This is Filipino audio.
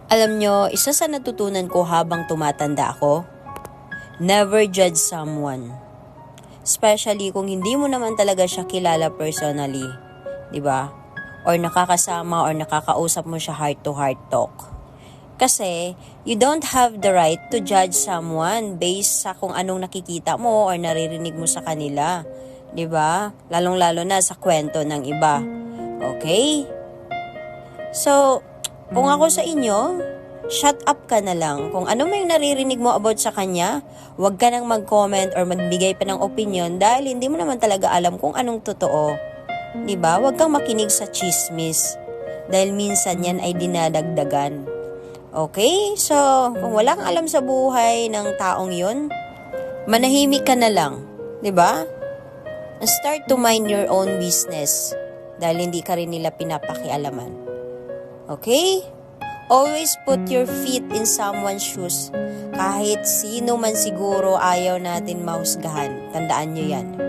Alam nyo, isa sa natutunan ko habang tumatanda ako, never judge someone. Especially kung hindi mo naman talaga siya kilala personally, 'di ba? Or nakakasama or nakakausap mo siya heart to heart talk. Kasi you don't have the right to judge someone based sa kung anong nakikita mo or naririnig mo sa kanila, 'di ba? Lalong-lalo na sa kwento ng iba. Okay? So, kung ako sa inyo, shut up ka na lang. Kung ano may naririnig mo about sa kanya, huwag ka nang mag-comment or magbigay pa ng opinion dahil hindi mo naman talaga alam kung anong totoo. Diba? Huwag kang makinig sa chismis dahil minsan yan ay dinadagdagan. Okay? So, kung wala kang alam sa buhay ng taong yun, manahimik ka na lang. Diba? And start to mind your own business dahil hindi ka rin nila pinapakialaman. Okay? Always put your feet in someone's shoes. Kahit sino man siguro ayaw natin mahusgahan. Tandaan nyo yan.